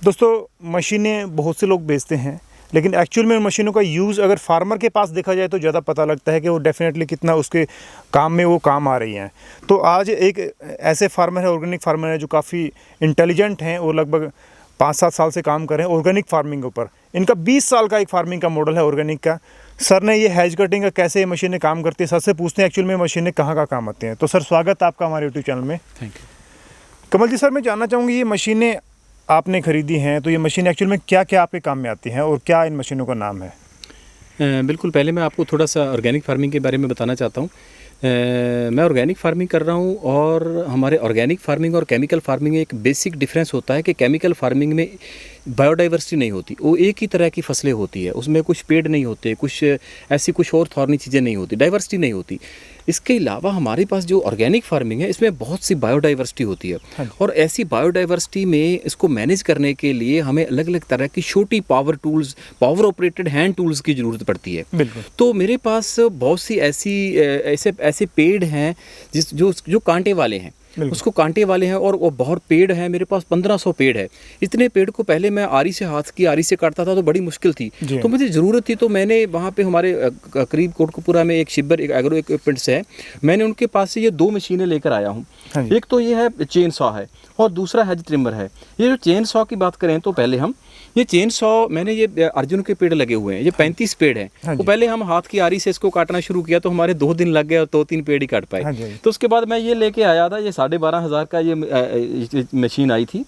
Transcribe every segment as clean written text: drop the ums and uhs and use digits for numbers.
दोस्तों मशीनें बहुत से लोग बेचते हैं, लेकिन एक्चुअल में मशीनों का यूज़ अगर फार्मर के पास देखा जाए तो ज़्यादा पता लगता है कि वो डेफिनेटली कितना उसके काम में वो काम आ रही हैं। तो आज एक ऐसे फार्मर है, ऑर्गेनिक फार्मर है, जो काफ़ी इंटेलिजेंट हैं और लगभग 5-7 साल से काम कर रहे हैं ऑर्गेनिक फार्मिंग के ऊपर। इनका 20 साल का एक फार्मिंग का मॉडल है ऑर्गेनिक का। सर ने ये हैज कटिंग का कैसे ये मशीनें काम करती है, सर से पूछते हैं एक्चुअल में मशीनें कहाँ काम आती हैं। तो सर स्वागत है आपका हमारे यूट्यूब चैनल में। Thank you. Kamal ji, sir मैं जानना चाहूँगी ये मशीनें आपने ख़रीदी हैं तो ये मशीन एक्चुअल में क्या क्या आपके काम में आती हैं और क्या इन मशीनों का नाम है? बिल्कुल, पहले मैं आपको थोड़ा सा ऑर्गेनिक फार्मिंग के बारे में बताना चाहता हूँ। मैं ऑर्गेनिक फार्मिंग कर रहा हूँ और हमारे ऑर्गेनिक फार्मिंग और केमिकल फार्मिंग में एक बेसिक डिफरेंस होता है कि केमिकल फार्मिंग में बायोडाइवर्सिटी नहीं होती, वो एक ही तरह की फसलें होती है, उसमें कुछ पेड़ नहीं होते, कुछ ऐसी कुछ और थॉर्नी चीज़ें नहीं होती, डाइवर्सिटी नहीं होती। इसके अलावा हमारे पास जो ऑर्गेनिक फार्मिंग है इसमें बहुत सी बायोडाइवर्सिटी होती है और ऐसी बायोडाइवर्सिटी में इसको मैनेज करने के लिए हमें अलग अलग तरह की छोटी power tools, power operated hand tools की ज़रूरत पड़ती है। तो मेरे पास बहुत सी ऐसे पेड़ हैं जो कांटे वाले हैं, उसको कांटे वाले हैं और वो बहुत पेड़ हैं। मेरे पास 1500 पेड़ है। इतने पेड़ को पहले मैं आरी से, हाथ की आरी से काटता था तो बड़ी मुश्किल थी, तो मुझे ज़रूरत थी। तो मैंने वहाँ पे हमारे करीब कोटकपुरा में एक शिब्बर एक एग्रो इक्विपमेंट से है, मैंने उनके पास से ये 2 मशीनें लेकर आया हूँ। एक तो ये है चेन सॉ है और दूसरा हेज ट्रिमर है। ये जो चेन सॉ की बात करें तो पहले हम ये चेन सॉ, मैंने ये अर्जुन के पेड़ लगे हुए हैं, ये 35 पेड़ हैं। तो पहले हम हाथ की आरी से इसको काटना शुरू किया तो हमारे 2 दिन लग गए और 2-3 पेड़ ही काट पाए। तो उसके बाद मैं ये लेके आया था, ये 12,500 का ये मशीन आई थी।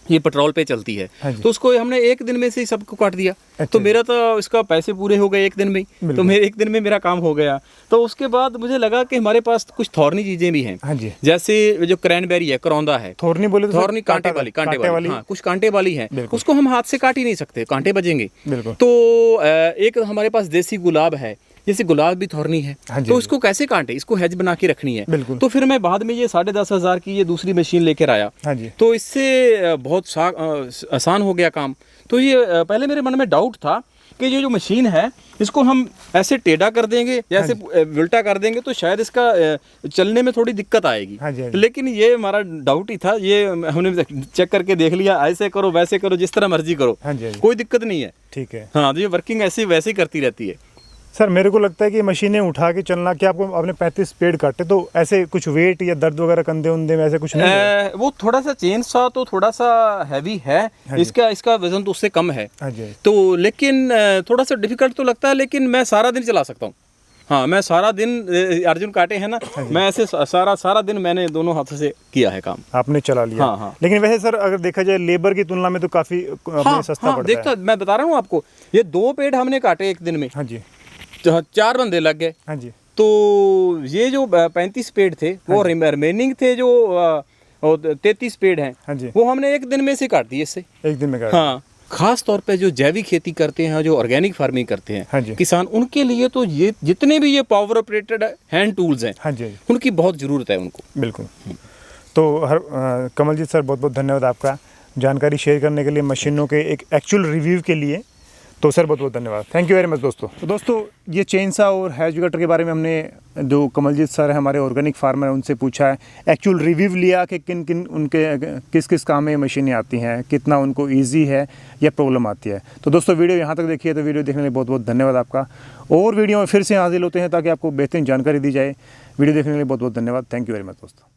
ये पेट्रोल पे चलती है। तो उसको हमने 1 दिन में से ही सबको काट दिया। तो मेरा तो इसका पैसे पूरे हो गए 1 दिन में ही, तो मेरे 1 दिन में मेरा काम हो गया। तो उसके बाद मुझे लगा कि हमारे पास कुछ थॉर्नी चीजें भी हैं, जैसे जो क्रैनबेरी है, करौंदा है। थॉर्नी बोले तो थॉर्नी कांटे वाली, हाँ, कुछ कांटे वाली है, उसको हम हाथ से काट ही नहीं सकते, कांटे बजेंगे। तो एक हमारे पास देसी गुलाब है, जैसे गुलाब भी थॉर्नी है, तो इसको कैसे काटे, इसको हेज बना के रखनी है। तो फिर मैं बाद में ये 10,500 की ये दूसरी मशीन लेकर आया, तो इससे बहुत आसान हो गया काम। तो ये पहले मेरे मन में डाउट था कि ये जो मशीन है इसको हम ऐसे टेढ़ा कर देंगे या ऐसे उल्टा कर देंगे तो शायद इसका चलने में थोड़ी दिक्कत आएगी। लेकिन ये हमारा डाउट ही था, ये हमने चेक करके देख लिया, ऐसे करो वैसे करो, जिस तरह मर्जी करो, कोई दिक्कत नहीं है। ठीक है, हाँ, तो ये वर्किंग ऐसे वैसे ही करती रहती है। सर मेरे को लगता है कि मशीनें उठा के चलना, क्या आपको आपने 35 पेड़ काटे तो ऐसे कुछ वेट या दर्द वगैरह कंधे उंधे में ऐसे कुछ नहीं है? वो थोड़ा सा चेन सा तो थोड़ा सा हैवी है, इसका वजन तो उससे कम है। तो लेकिन थोड़ा सा डिफिकल्ट तो लगता है, लेकिन मैं सारा दिन चला सकता हूँ। हाँ, मैं सारा दिन, अर्जुन काटे हैं ना, मैं ऐसे सारा दिन मैंने दोनों हाथों से किया है काम। आपने चला लिया। हाँ। लेकिन वैसे सर अगर देखा जाए लेबर की तुलना में तो काफी सस्ता पड़ता है। मैं बता रहा हूँ आपको, ये 2 पेड़ हमने काटे 1 दिन में। 4 बंदे लग गए। तो ये जो 35 पेड़ थे वो रिमेनिंग थे, जो 33 पेड़ हैं, वो हमने 1 दिन में से काट दिए, इससे 1 दिन में काट। हाँ, खास तौर पे जो जैविक खेती करते हैं, जो ऑर्गेनिक फार्मिंग करते हैं किसान, उनके लिए तो ये जितने भी ये पावर ऑपरेटेड हैंड टूल्स हैं, उनकी बहुत ज़रूरत है उनको। बिल्कुल। तो कमल जी सर, बहुत बहुत धन्यवाद आपका जानकारी शेयर करने के लिए, मशीनों के एक एक्चुअल रिव्यू के लिए। तो सर बहुत बहुत धन्यवाद, थैंक यू वेरी मच दोस्तों। तो दोस्तों ये चेनसा और हैज कटर के बारे में हमने जो कमलजीत सर है हमारे ऑर्गेनिक फार्मर हैं उनसे पूछा है, एक्चुअल रिव्यू लिया कि किन उनके किस काम में ये मशीनें आती हैं, कितना उनको इजी है या प्रॉब्लम आती है। तो दोस्तों वीडियो यहाँ तक देखिए, तो वीडियो देखने के लिए बहुत बहुत धन्यवाद आपका। और वीडियो में फिर से हाजिर होते हैं ताकि आपको बेहतरीन जानकारी दी जाए। वीडियो देखने के लिए बहुत बहुत धन्यवाद, थैंक यू वेरी मच दोस्तों।